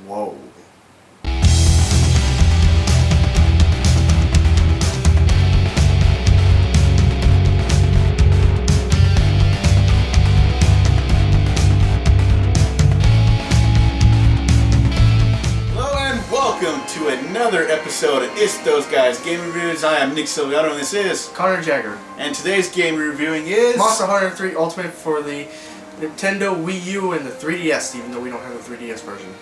Whoa. Welcome to another episode of It's Those Guys Game Reviews. I am Nick Silveranato and this is Connor Jagger. And today's game we're reviewing is Monster Hunter 3 Ultimate for the Nintendo Wii U and the 3DS, even though we don't have the 3DS version.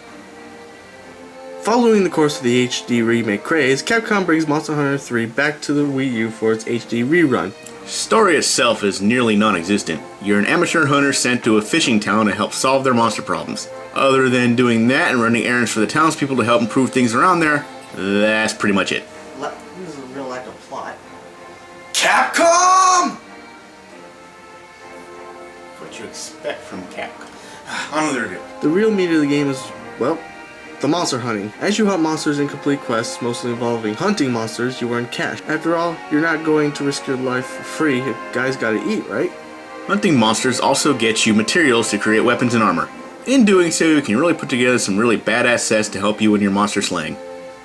Following the course of the HD remake craze, Capcom brings Monster Hunter 3 back to the Wii U for its HD rerun. Story itself is nearly non-existent. You're an amateur hunter sent to a fishing town to help solve their monster problems. Other than doing that and running errands for the townspeople to help improve things around there, that's pretty much it. This is a real lack of plot. Capcom! What you expect from Capcom. On with the review. The real meat of the game is, well, the monster hunting. As you hunt monsters in complete quests, mostly involving hunting monsters, you earn cash. After all, you're not going to risk your life for free. A guy's gotta eat, right? Hunting monsters also gets you materials to create weapons and armor. In doing so, you can really put together some really badass sets to help you in your monster slaying.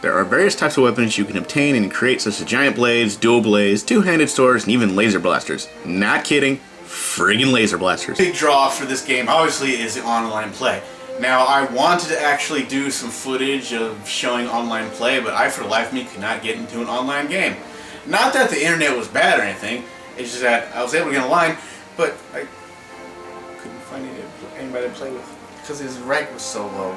There are various types of weapons you can obtain and create, such as giant blades, dual blades, two-handed swords, and even laser blasters. Not kidding, friggin' laser blasters. Big draw for this game, obviously, is the online play. Now, I wanted to actually do some footage of showing online play, but I, for the life of me, could not get into an online game. Not that the internet was bad or anything, it's just that I was able to get online, but I couldn't find anybody to play with. Because his rank was so low.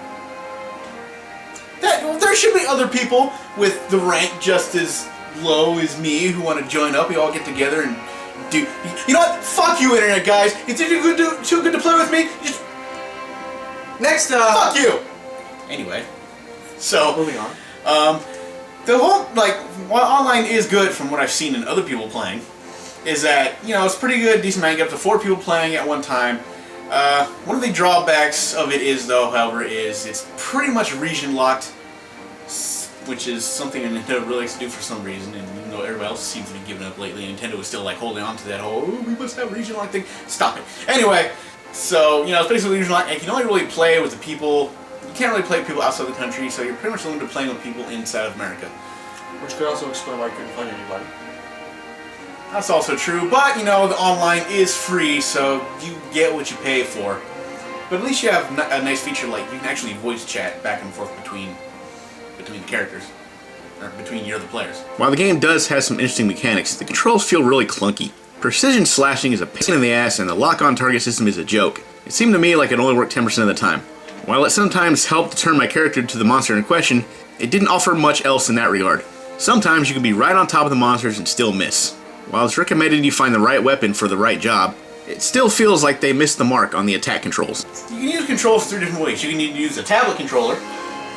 There should be other people with the rank just as low as me who want to join up. We all get together and do... You know what? Fuck you, internet guys. It's too good to play with me. Just... Next up! Fuck you! Anyway. So... Moving on. The whole, what online is good from what I've seen in other people playing is that, it's pretty good, decent amount. You get up to 4 people playing at one time. One of the drawbacks of it is, though, however, is it's pretty much region locked, which is something that Nintendo really likes to do for some reason, and even though everybody else seems to be giving up lately, Nintendo is still holding on to that whole, we must have region locked thing. Stop it. Anyway, so, it's basically region locked, and you can only really play with the people, you can't really play with people outside the country, so you're pretty much limited to playing with people inside of America. Which could also explain why I couldn't find anybody. That's also true, but, the online is free, so you get what you pay for. But at least you have a nice feature like you can actually voice chat back and forth between the characters, or between your other players. While the game does have some interesting mechanics, the controls feel really clunky. Precision slashing is a pain in the ass, and the lock-on target system is a joke. It seemed to me like it only worked 10% of the time. While it sometimes helped turn my character to the monster in question, it didn't offer much else in that regard. Sometimes you can be right on top of the monsters and still miss. While it's recommended you find the right weapon for the right job, it still feels like they missed the mark on the attack controls. You can use controls 3 different ways. You can use a tablet controller,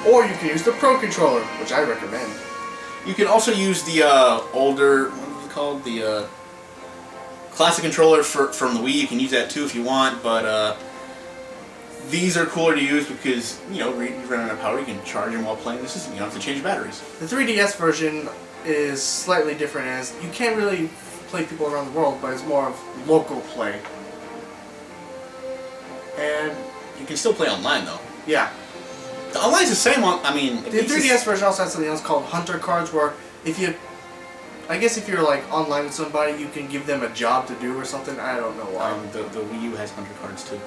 or you can use the Pro Controller, which I recommend. You can also use the older, what was it called? The classic controller from the Wii. You can use that too if you want, but these are cooler to use because, you run out of power, you can charge them while playing the system. You don't have to change batteries. The 3DS version is slightly different as you can't really play people around the world, but it's more of local play. And you can still play online though. Yeah. The online's the same on, the 3DS version also has something else called Hunter Cards where if you're online with somebody, you can give them a job to do or something. I don't know why. The Wii U has Hunter Cards too.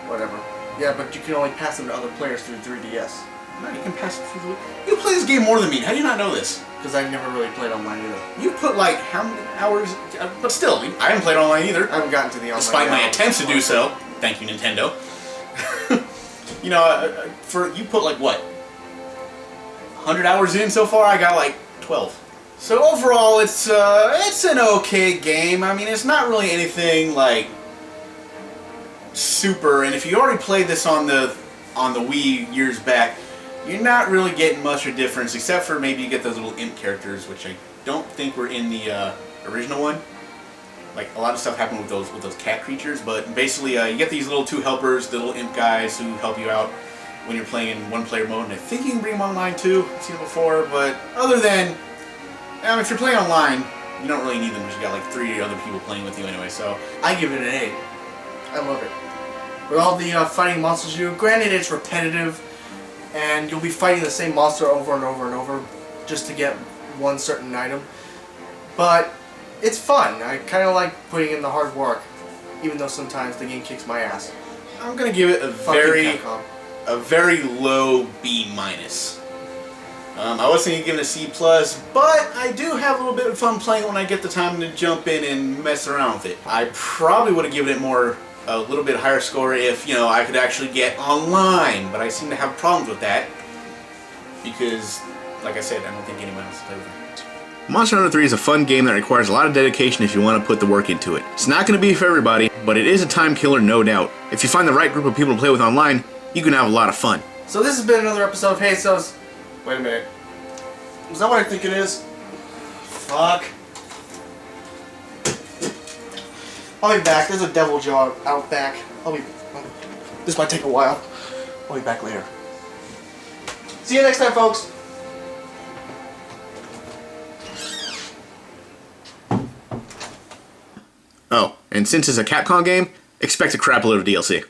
Whatever. Yeah, but you can only pass them to other players through 3DS. No, you can pass it through the Wii. You play this game more than me. How do you not know this? Because I've never really played online either. You put how many hours? But still, I haven't played online either. I haven't gotten to the online. Despite my attempts to do so. Thank you, Nintendo. You put what? 100 hours in so far. I got 12. So overall, it's an okay game. It's not really anything super. And if you already played this on the Wii years back, you're not really getting much of a difference, except for maybe you get those little imp characters, which I don't think were in the original one. A lot of stuff happened with those cat creatures, but basically you get these little 2 helpers, the little imp guys who help you out when you're playing in one-player mode, and I think you can bring them online too. I've seen it before, but other than, if you're playing online, you don't really need them because you got 3 other people playing with you anyway. So I give it an 8. I love it. With all the fighting monsters you do, granted it's repetitive, and you'll be fighting the same monster over and over and over just to get one certain item. But it's fun. I kind of like putting in the hard work, even though sometimes the game kicks my ass. I'm gonna give it a very low B minus. I was thinking of giving it a C plus, but I do have a little bit of fun playing when I get the time to jump in and mess around with it. I probably would have given it a little bit higher score if, you know, I could actually get online, but I seem to have problems with that because, like I said, I don't think anyone else plays it. Monster Hunter 3 is a fun game that requires a lot of dedication if you want to put the work into it. It's not going to be for everybody, but it is a time killer, no doubt. If you find the right group of people to play with online, you can have a lot of fun. So this has been another episode of Hey So's. Wait a minute. Is that what I think it is? Fuck. I'll be back. There's a devil jaw out back. This might take a while. I'll be back later. See you next time, folks. Oh, and since it's a Capcom game, expect a crap load of DLC.